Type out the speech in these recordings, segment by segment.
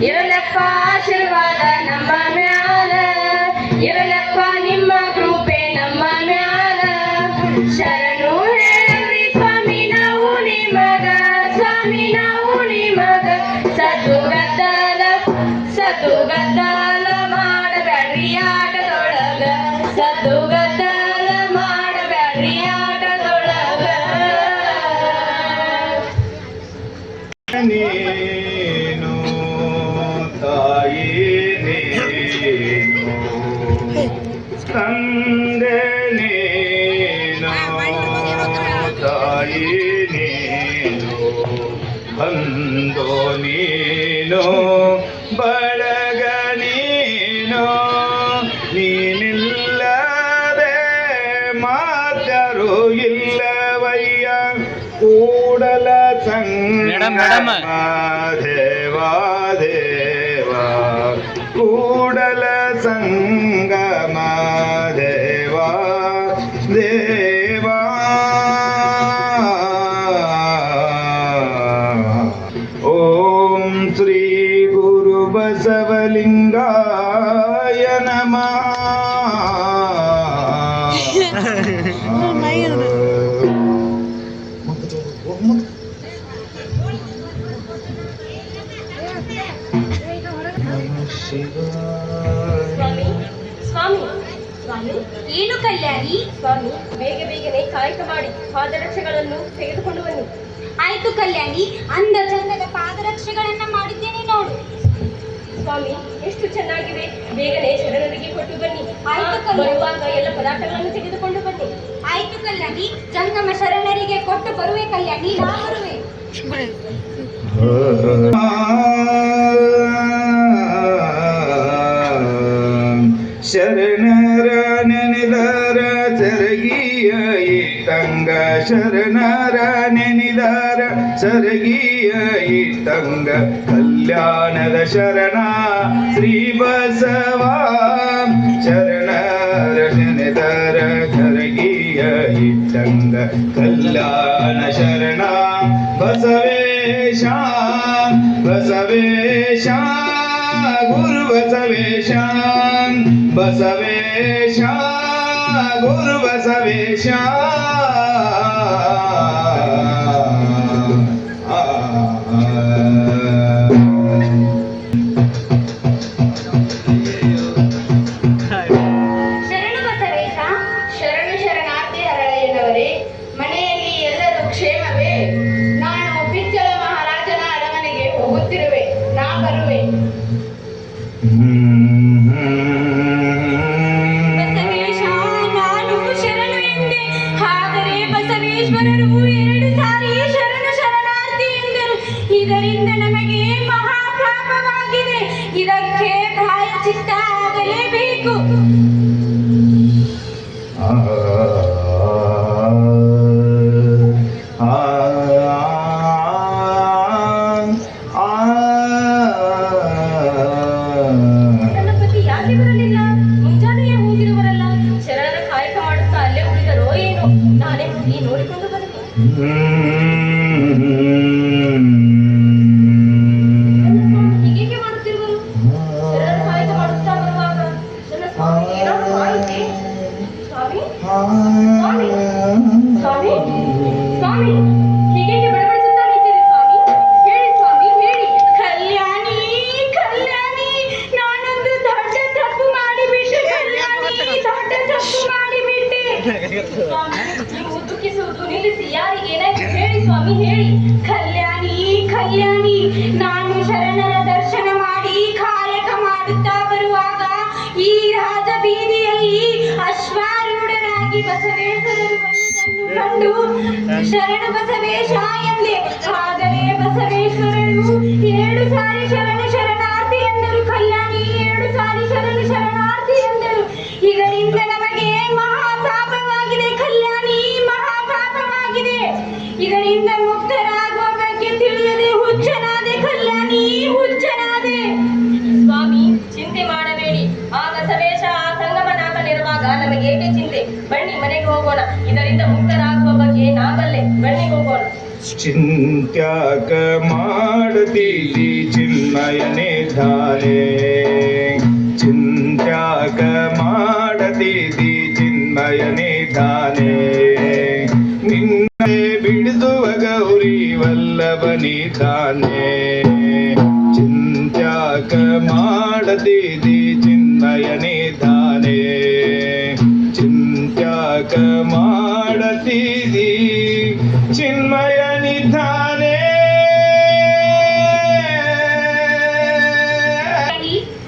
ಇರಲಪ್ಪ ಆಶೀರ್ವಾದ ನಮ್ಮ ಮ್ಯಾಲ, ಇರಲಪ್ಪ ನಿಮ್ಮ ಕೃಪೆ ನಮ್ಮ ಮ್ಯಾಲ. ಶರಣು ಹೇಳ್ರಿ ಸ್ವಾಮಿ ನಾವು ನಿಮಗ, ಸ್ವಾಮಿ ನಾವು ನಿಮಗ. ಸದ್ದು ಗದ್ದಲ ಮಾಡಬ್ಯಾಡ್ರಿ ಆಟದೊಳಗ, ಸದ್ದು ಗದ್ದಲ ಮಾಡಬ್ಯಾಡ್ರಿ ಆಟದೊಳಗ. ತಂದೆ ನೀನು ತಾಯಿ ನೀನು ಬಂದೋ ನೀನು ಬಳಗ ನೀನು ನೀನಿಲ್ಲದೆ ಮಾತರು ಇಲ್ಲವಯ್ಯ ಕೂಡಲ ಸಂಗಮ ದೇವಾ ದೇವಾ ಕೂಡಲ ಸಂಗಮ ದೇವಾ ದೇವಾ. ಓಂ ಶ್ರೀ ಗುರು ಬಸವಲಿಂಗಾಯ ನಮಃ. ಏನು ಕಲ್ಯಾಣಿ? ಸ್ವಾಮಿ, ಬೇಗನೆ ಕಾಯಕ ಮಾಡಿ ಪಾದರಕ್ಷೆಗಳನ್ನು ತೆಗೆದುಕೊಂಡು ಬನ್ನಿ. ಆಯ್ತು ಕಲ್ಯಾಣಿ, ಅಂದ ಚಂದದ ಪಾದರಕ್ಷೆಗಳನ್ನ ಮಾಡಿದ್ದೇನೆ ನೋಡು. ಸ್ವಾಮಿ, ಎಷ್ಟು ಚೆನ್ನಾಗಿವೆ. ಬೇಗನೆ ಶರಣರಿಗೆ ಕೊಟ್ಟು ಬನ್ನಿ. ಆಯ್ತು ಕಲ್ಯಾಣಿ. ಬರುವಾಗ ಎಲ್ಲ ಪದಾರ್ಥಗಳನ್ನು ತೆಗೆದುಕೊಂಡು ಬನ್ನಿ. ಆಯ್ತು ಕಲ್ಯಾಣಿ, ಜಂಗಮ ಶರಣರಿಗೆ ಕೊಟ್ಟು ಬರುವೆ ಕಲ್ಯಾಣಿ, ನಾ ಬರುವೆ. ಶರಣರ ನೆನೆದಾರ ಸರಗಿಯ ಇಟ್ಟಂಗ, ಶರಣರ ನೆನೆದಾರ ಸರಗಿಯ ಇಟ್ಟಂಗ. ಕಲ್ಯಾಣದ ಶರಣ ಶ್ರೀ ಬಸವ, ಶರಣರ ನೆನೆದಾರ ಸರಗಿಯ ಇಟ್ಟಂಗ. ಕಲ್ಯಾಣ ಶರಣ ಬಸವೇಶ, ಬಸವೇಶ ಗುರು ಬಸವೇಶ, ಬಸವೇಶ ಗುರು ಬಸವೇಶ. ಶರಣು ಬಸವೇಶ. ಶರಣು ಶರಣಾರ್ಥಿ ಹರಳೆಯನವರೇ, ಮನೆಯಲ್ಲಿ ಎಲ್ಲರೂ ಕ್ಷೇಮವೇ? ನಾನು ಬಿಚ್ಚಲ ಮಹಾರಾಜನ ಅರಮನೆಗೆ ಹೋಗುತ್ತಿರುವೆ, ನಾ ಬರುವೆ. ಬಸವೇಶ, ನಾನು ಶರಣು ಎಂದೆ, ಆದರೆ ಬಸವೇಶ್ವರರು 2 ಸಾರಿ ಶರಣು ಶರಣಾರ್ಥಿ ಎಂದರು. ಇದರಿಂದ ನಮಗೆ ಮಹಾಪಾಪವಾಗಿದೆ. ಇದಕ್ಕೆ ಪ್ರಾಯಶ್ಚಿತ್ತ ಆಗಲೇಬೇಕು. ನನ್ನ ಪತಿ ಯಾಕೆ ಬರಲಿಲ್ಲ? ಮುಂಜಾನೆಯೇ ಹೋಗಿರುವರಲ್ಲ. ಶರಣರ ಕಾಯಕ ಮಾಡುತ್ತಾ ಅಲ್ಲೇ ಉಳಿದರೋ ಏನೋ. ನಾನೇ ಹೋಗಿ ನೋಡಿಕೊಂಡು ಬರುತ್ತೇನೆ. ಹೀಗೇಕೆ ಮಾಡುತ್ತಿರುವರು? ಶರಣರ ಕಾಯಕ ಮಾಡುತ್ತಾ ಬರುವಾಗ ನನ್ನ ಸ್ವಾಮಿ ಏನಾದರೂ ಆಯಿತೆ? ಸ್ವಾಮಿ, ಸ್ವಾಮಿ, ಸ್ವಾಮಿ, ಸ್ವಾಮಿ, ಹೀಗೇಕೆ ಬಡಬಡಿಸುತ್ತಾ ನಿಂತಿರಿ ಸ್ವಾಮಿ? ಹೇಳಿ ಸ್ವಾಮಿ, ಹೇಳಿ. ಕಲ್ಯಾಣಿ, ಕಲ್ಯಾಣಿ, ನಾನು ಸ್ವಾಮಿ, ನೀವು ದುಃಖಿಸುವುದು ನಿಲ್ಲಿಸಿ. ಯಾರಿಗೆ ಏನಾಯ್ತು ಹೇಳಿ ಸ್ವಾಮಿ, ಹೇಳಿ. ಕಲ್ಯಾಣಿ ಕಲ್ಯಾಣಿ, ನಾನು ಶರಣರ ದರ್ಶನ ಮಾಡಿ ಕಾಯಕ ಮಾಡುತ್ತಾ ಬರುವಾಗ ಈ ರಾಜ ಬೀದಿಯಲ್ಲಿ ಅಶ್ವಾರೂಢರಾಗಿ ಬಸವೇಶ್ವರರು ಬರುವುದನ್ನು ಕಂಡು ಶರಣ ಬಸವೇಶ ಎಂದೆ. ಆದರೆ ಬಸವೇಶ್ವರರು 7 ಸಾರಿ ಶರಣಾರ್ಥಿ ಎಂದರು. ಕಲ್ಯಾಣಿ 7 ಸಾರಿ ಶರಣಾರ್ಥಿ ಎಂದರು. ಇದರಿಂದ ನಮಗೆ ಮಹಾಪಾಪವಾಗಿದೆ ಕಲ್ಯಾಣಿ, ಮಹಾಪಾಪವಾಗಿದೆ. ಇದರಿಂದ ಮುಕ್ತರಾಗುವ ಬಗ್ಗೆ ತಿಳಿಯದೆ ಹುಚ್ಚನಾದೆ ಕಲ್ಯಾಣಿ, ಹುಚ್ಚನಾದೆ. ಸ್ವಾಮಿ, ಚಿಂತೆ ಮಾಡಬೇಡಿ. ಆ ಬಸವೇಶ ಆ ಸಂಗಮನಾಥನಿರುವಾಗ ನಮಗೆ ಏಕೆ ಚಿಂತೆ? ಬನ್ನಿ ಮನೆಗೆ ಹೋಗೋಣ. ಇದರಿಂದ ಮುಕ್ತರಾಗುವ ಬಗ್ಗೆ ನಾವಲ್ಲೇ. ಬನ್ನಿ ಹೋಗೋಣ. ಚಿಂತ್ಯಾಕ ಮಾಡತೀರಿ ಚಿನ್ಮಯನೇ ಧಾರೆ, ಚಿಂತ್ಯಾಕ ಮಾಡತೀರಿ ಚಿನ್ಮಯನೇ ಧಾರೆ. ನಿನ್ನೆ ಬಿಡಿಸುವ ಗೌರಿ ವಲ್ಲಭನಿ ತಾನೆ, ಚಿಂತ್ಯಾಕ ಮಾಡತೀರಿ ಚಿನ್ಮಯನೇ ಧಾರೆ, ಚಿಂತ್ಯಾಕ ಮಾಡತೀರಿ ಚಿನ್ಮಯ ನಿಧಾನೆ.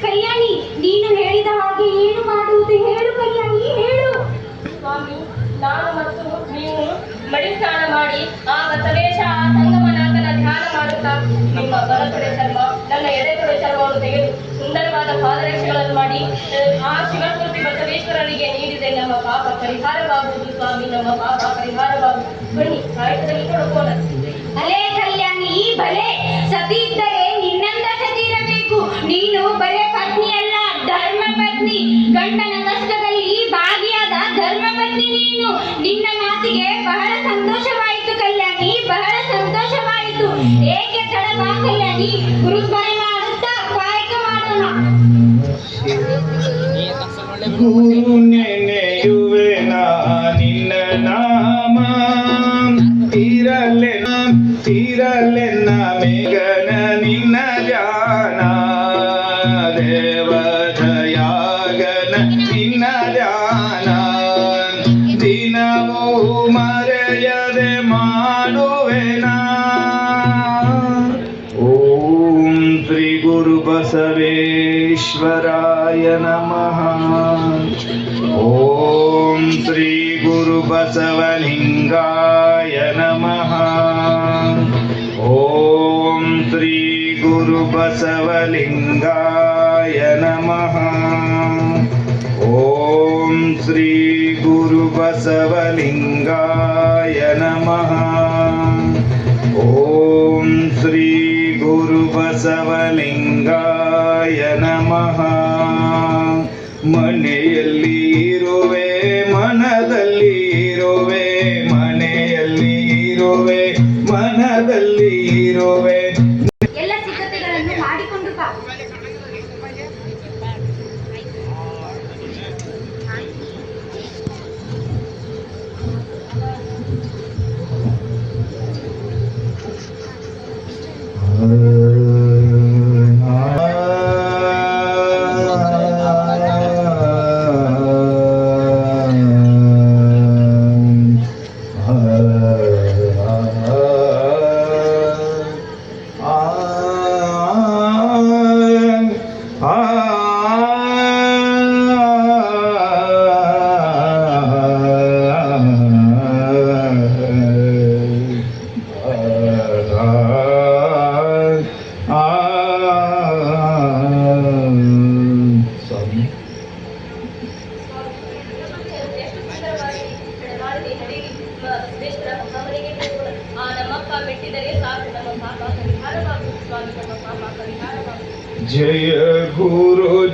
ಕಲ್ಯಾಣಿ, ನೀನು ಹೇಳಿದ ಹಾಗೆ ಏನು ಮಾಡುವುದು ಹೇಳು ಕಲ್ಯಾಣಿ, ಹೇಳು. ಸ್ವಾಮಿ, ನಾನು ಮತ್ತು ನೀವು ಮಡಿ ಸ್ನಾನ ಮಾಡಿ ಆ ಬಸವೇಶ ಆ ಸಂಗಮನಾಥನ ಧ್ಯಾನ ಮಾಡುತ್ತಾ ನಿಮ್ಮ ಬಲತೊಡೆ ಚರ್ಮ, ನನ್ನ ಎಡೆತೊಡೆ ಚರ್ಮವನ್ನು ತೆಗೆದು ಸುಂದರವಾದ ಪಾದರಕ್ಷೆಗಳನ್ನು ಮಾಡಿ ಆ ಶಿವಮೂರ್ತಿ ಬಸವೇಶ್ವರರಿಗೆ ನೀಡಿದೆ. ನಮ್ಮ ಪಾಪ ಪರಿಹಾರವಾಗುವುದು ಸ್ವಾಮಿ, ನಮ್ಮ ಪಾಪ ಪರಿಹಾರವಾಗುವುದು. ಬನ್ನಿ ಕಾಯಕದಲ್ಲಿ ತೊಡಗೋಣ. ಭಲೆ ಕಲ್ಯಾಣಿ, ಭಲೆ. ಸತಿ ಇದ್ದರೆ ನಿನ್ನಂದ ಸತಿ ಇರಬೇಕು. ನೀನು ಬರೇ ಪತ್ನಿ ಅಲ್ಲ, ಧರ್ಮ ಪತ್ನಿ. ಗಂಡನ ಕಷ್ಟದಲ್ಲಿ ಭಾಗಿಯಾದ ಧರ್ಮ ಪತ್ನಿ ನೀನು. ನಿನ್ನ ಮಾತಿಗೆ ಬಹಳ ಸಂತೋಷವಾಯಿತು ಕಲ್ಯಾಣಿ, ಬಹಳ ಸಂತೋಷವಾಯಿತು. ಏಕೆ ತಡವ ಕಲ್ಯಾಣಿ, ಗುರುಸ್ಮರಣೆ ಮಾಡುತ್ತಾ ಕಾಯಕ ಮಾಡೋಣ. ಗುರು ನೆನೆಯುವೆನ ನಿನ್ನ ನಾಮ, ತೀರಲೆನ್ನ ಮೇಘನ ನಿನ್ನ ಧ್ಯಾನ, ದೇವದಯಾಗನ ನಿನ್ನ ಧ್ಯಾನ. ದಿನವೂ ಮರೆಯದೆ ಮಾಡುವೆನ. ಓಂ ಶ್ರೀ ಗುರು ಬಸವೇಶ್ವರಾಯ ನಮಃ. ಓಂ ಶ್ರೀ ಗುರು ಬಸವಲಿಂಗಾಯ ನಮಃ. ಓಂ ಶ್ರೀ ಗುರು ಬಸವಲಿಂಗಾಯ ನಮಃ. ಓಂ ಶ್ರೀ ಗುರು ಬಸವಲಿಂಗಾಯ ನಮಃ. ಓಂ ಶ್ರೀ ಗುರು ಬಸವಲಿಂಗಾಯ ನಮಃ. ಮನೆಯಲ್ಲಿ ಇರುವೆ, ಮನದಲ್ಲಿ ಇರುವೆ, ಮನೆಯಲ್ಲಿ ಇರುವೆ, ಮನದಲ್ಲಿ ಇರುವೆ. ಎಲ್ಲ ಸಿದ್ಧತೆಗಳನ್ನು ಮಾಡಿಕೊಂಡು ಬಾ.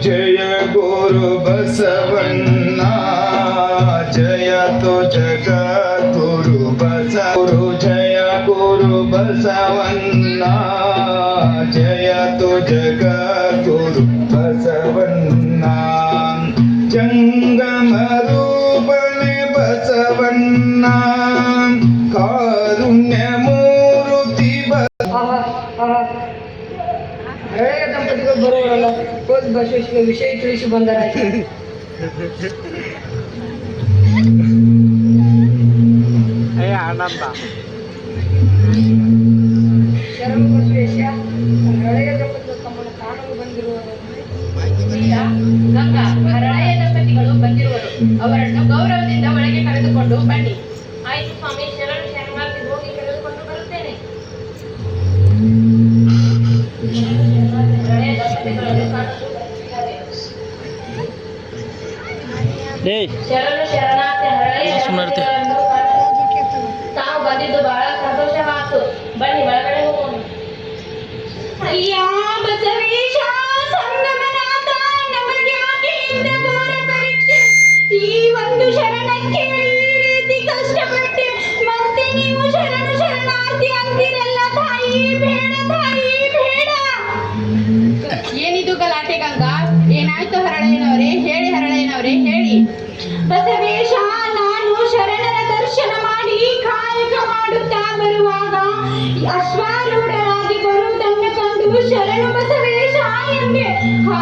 ಜಯ ಗುರು ಬಸವಣ್ಣ, ಜಯ ತೋ ಜಗದ್ಗುರು ಬಸವರು. ಜಯ ಗುರು ಬಸವಣ್ಣ, ಜಯ ತೋ ಜಗದ್ಗುರು ಬಸವಣ್ಣ. ಜಂಗಮ ರೂಪನೆ ಬಸವಣ್ಣ, ಕಾರುಣ್ಯ ಮೂರುತಿ ಹಳೆಯ ದಂಪತಿಗಳು ಬರುವವರಲ್ಲ, ಹೋಗಿ ಬಸವೇಶ್ವರ ವಿಷಯ ತಿಳಿಸಿ ಬಂದರಾಯ್ತು. ಆನಂದ. ಶರಣು ಬಸವೇಶ ಹಳೆಯ ದಂಪತಿಗಳು ತಮ್ಮನ್ನು ಕಾಣಲು ಬಂದಿರುವರು. ಗಂಗಾ, ಹರಳೆಯ ದಂಪತಿಗಳು ಬಂದಿರುವರು. ಅವರನ್ನು ಗೌರವದಿಂದ ಒಳಗೆ ಕರೆದುಕೊಂಡು ಬನ್ನಿ. ಆಯ್ತು ಸ್ವಾಮಿ, ಶರಣು ಶರಣಾರ್ಥಿ, ಹೋಗಿ ಕರೆದುಕೊಂಡು ಬರುತ್ತೇನೆ. ಹರಳೆಯ ದಂಪತಿಗಳನ್ನು ಕಾಣಲು ಬಂದಿದ್ದಾರೆ. ಶರಣು ಶರಣಾರ್ಥಿ, ಹರಳೆಯ ದಂಪತಿಗಳನ್ನು ಕಾಣಲು ತಾವು ಬಂದಿದ್ದು ಬಹಳ ಸಂತೋಷವಾಯಿತು. ಬನ್ನಿ, ಒಳಗಡೆ ಹೋಗೋಣ. ಅಯ್ಯ ಬಸವೇಶ ಸಂಗಮನಾಥ, ನಮಗ್ಯಾಕೆ ಇಂಥ ಘೋರ ಪರೀಕ್ಷೆ? ಈ ಒಂದು ಶರಣಕ್ಕೆ ಈ ರೀತಿ ಕಷ್ಟಪಟ್ಟೆ, ಮತ್ತೆ ನೀವು ಶರಣು ಶರಣಾರ್ಥಿ ಅಂತೀರಲ್ಲ ತಾಯಿ. ಬೇಡ ತಾಯಿ, ಬೇಡ. ಏನಿದು ಗಲಾಟೆ ಗಂಗಾ? ಏನಾಯ್ತು ಹರಳೆಯನವರೇ? ಹೇಳಿ ಹರಳೆಯನವರೇ, ಹೇಳಿ. ಬಸವೇಶ, ನಾನು ಶರಣರ ದರ್ಶನ ಮಾಡಿ ಕಾಯಕ ಮಾಡುತ್ತಾ ಬರುವಾಗ ಅಶ್ವಾರೂಢರಾಗಿ ಬರುವುದನ್ನು ಕಂಡು ಶರಣು ಬಸವೇಶ ಎಂದೆ.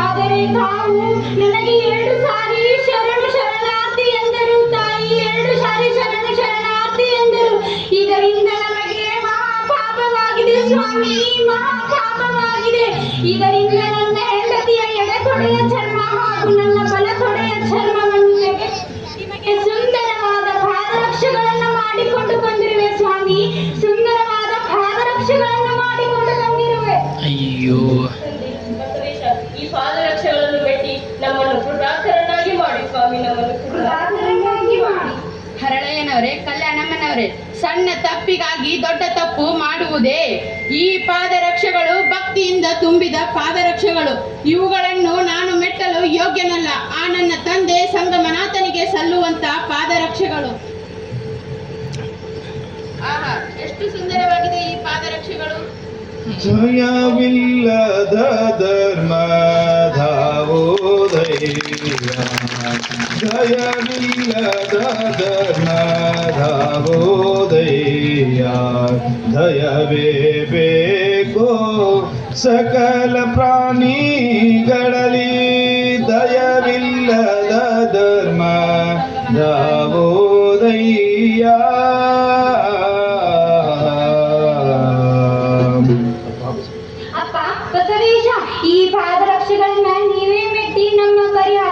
ಆದರೆ ತಾವು ನನಗೆ 2 ಸಾರಿ ಶರಣು ಶರಣಾರ್ಥಿ ಎಂದರು ತಾಯಿ. 2 ಸಾರಿ ಶರಣು ಶರಣಾರ್ಥಿ ಎಂದರು. ಇದರಿಂದ ನಮಗೆ ಮಹಾಪಾಪವಾಗಿದೆ ಸ್ವಾಮಿ, ಮಹಾಪಾಪವಾಗಿದೆ. ಇದರಿಂದ ನನ್ನ ಹೆಂಡತಿಯ ಎಡತೊಡೆಯ ಚರ್ಮ ಹಾಗೂ ನನ್ನ ಬಲತೊಡೆಯ ಚರ್ಮವನ್ನು ನಿಮಗೆ ಸುಂದರವಾದ ಪಾದರಕ್ಷೆಗಳನ್ನು ಮಾಡಿಕೊಂಡು ಬಂದಿರುವೆ ಸ್ವಾಮಿ. ಸುಂದರವಾದ ಪಾದರಕ್ಷೆಗಳನ್ನು ಮಾಡಿಕೊಂಡು ಬಂದಿರುವೆ. ಬಸವೇಶ, ಈ ಪಾದರಕ್ಷೆಗಳನ್ನು ಬೆಟ್ಟಿ ನಮ್ಮನ್ನು ಕೃತಾರ್ಥರನ್ನಾಗಿ ಮಾಡಿ ಸ್ವಾಮಿ, ನಮ್ಮನ್ನು ಕೃತಾರ್ಥರನ್ನಾಗಿ ಮಾಡಿ. ಹರಳೆಯನವರೇ, ಕಲ್ಯಾಣಮ್ಮನವರೇ, ಸಣ್ಣ ತಪ್ಪಿಗಾಗಿ ದೊಡ್ಡ ತಪ್ಪು ಮಾಡುವುದೇ? ಈ ಪಾದರಕ್ಷೆಗಳು ಭಕ್ತಿಯಿಂದ ತುಂಬಿದ ಪಾದರಕ್ಷೆಗಳು. ಇವುಗಳನ್ನು ನಾನು ಮೆಟ್ಟಲು ಯೋಗ್ಯನಲ್ಲ. ಆ ನನ್ನ ತಂದೆ ಸಂಗಮನಾಥನಿಗೆ ಸಲ್ಲುವಂತ ಪಾದರಕ್ಷೆಗಳು. ಆಹಾ, ಎಷ್ಟು ಸುಂದರವಾಗಿದೆ ಈ ಪಾದರಕ್ಷೆಗಳು. ಜಯವಿಲ್ಲದ ಧರ್ಮಧಾವೋದಯ, ಜಯವಿಲ್ಲದ ಧರ್ಮಧಾವೋದಯ, ದಯವೇ ಬೇಕೋ ಸಕಲ ಪ್ರಾಣಿಗಳಲ್ಲಿ, ದಯವಿಲ್ಲದ ಧರ್ಮಧಾವೋದಯ. ಅಪ್ಪ ಬಸವೇಶ, ಈ ಪಾದರಕ್ಷೆಗಳನ್ನ ನೀವೇ ಮೆಟ್ಟಿ ನಮ್ಮ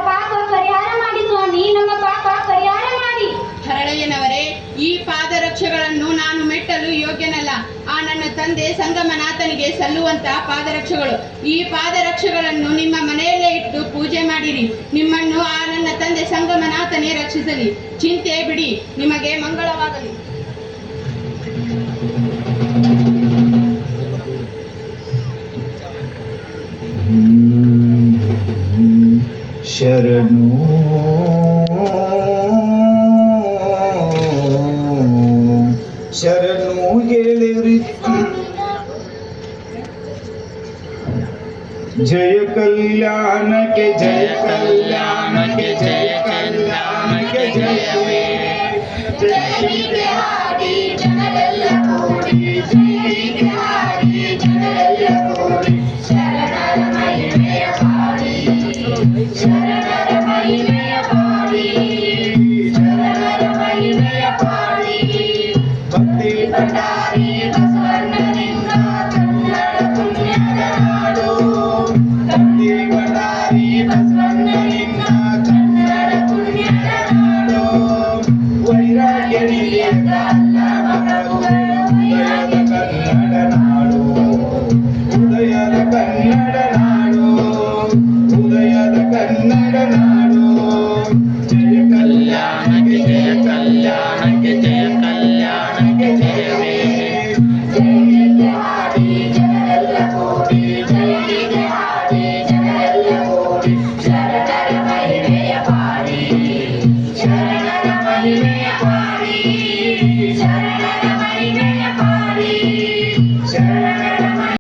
ಪಾಪ ಪರಿಹಾರ ಮಾಡಿ ಸ್ವಾಮಿ, ನಮ್ಮ ಪಾಪ ಪರಿಹಾರ ಮಾಡಿ. ಹರಳೆಯನವರೇ, ಈ ಪಾದರಕ್ಷೆಗಳನ್ನು ನಾನು ಮೆಟ್ಟಲು ಯೋಗ್ಯನಲ್ಲ. ಆ ನನ್ನ ತಂದೆ ಸಂಗಮನಾಥನಿಗೆ ಸಲ್ಲುವಂತ ಪಾದರಕ್ಷೆಗಳು. ಈ ಪಾದರಕ್ಷೆಗಳನ್ನು ನಿಮ್ಮ ಮನೆಯಲ್ಲೇ ಇಟ್ಟು ಪೂಜೆ ಮಾಡಿರಿ. ನಿಮ್ಮನ್ನು ಆ ನನ್ನ ತಂದೆ ಸಂಗಮನಾಥನೇ ರಕ್ಷಿಸಲಿ. ಚಿಂತೆ ಬಿಡಿ, ನಿಮಗೆ ಮಂಗಳವಾಗಲಿ. ಶರಣು ಶರಣು ಹೇಳಿರಿ, ಜಯ ಕಲ್ಯಾಣಕ್ಕೆ ಜಯ ಕಲ್ಯಾಣಕ್ಕೆ ಜಯ ಕಲ್ಯಾಣಕ್ಕೆ ಜಯವೇ, ಜಯವಿದೆ ಹಾಡಿ ಜನರೆಲ್ಲ ಕೂಡಿ, ಜಯವಿದೆ ಹಾಡಿ ಜನರೆಲ್ಲ ಕೂಡಿ, ಶರಣರ ಮಹಿಮೆಯ ಪಾಡಿ, ಶರಣರ ಮಹಿಮೆಯ ಪಾಡಿ, ಶರಣರ ಮಹಿಮೆಯ ಪಾಡಿ. ಭಕ್ತಿ ಭಂಡಾರಿ ಬಸವಣ್ಣನಿಂದ ಕನ್ನಡ ಪುಣ್ಯದ ನಾಡು, ಭಕ್ತಿ ಭಂಡಾರಿ ಬಸವಣ್ಣನಿಂದ ಕನ್ನಡ ಪುಣ್ಯದ ನಾಡು. ವೈರಾಗ್ಯನಿಯತ ಉದಯದ ಕನ್ನಡ ನಾಡು, ಉದಯದ ಕನ್ನಡ ನಾಡು, ಉದಯದ ಕನ್ನಡ ನಾಡು. ಜಯ ಕಲ್ಯಾಣಕ್ಕೆ ಜಯ ಕಲ್ಯಾಣಕ್ಕೆ ಜಯ ಕಲ್ಯಾಣಕ್ಕೆ ಜಯವೇ, ಜಯವಿದೆ ಹಾಡಿ ಜನರೆಲ್ಲ ಕೂಡಿ, ಜಯವಿದೆ ಹಾಡಿ ಜನರೆಲ್ಲ ಕೂಡಿ, ಶರಣರ ಮಹಿಮೆ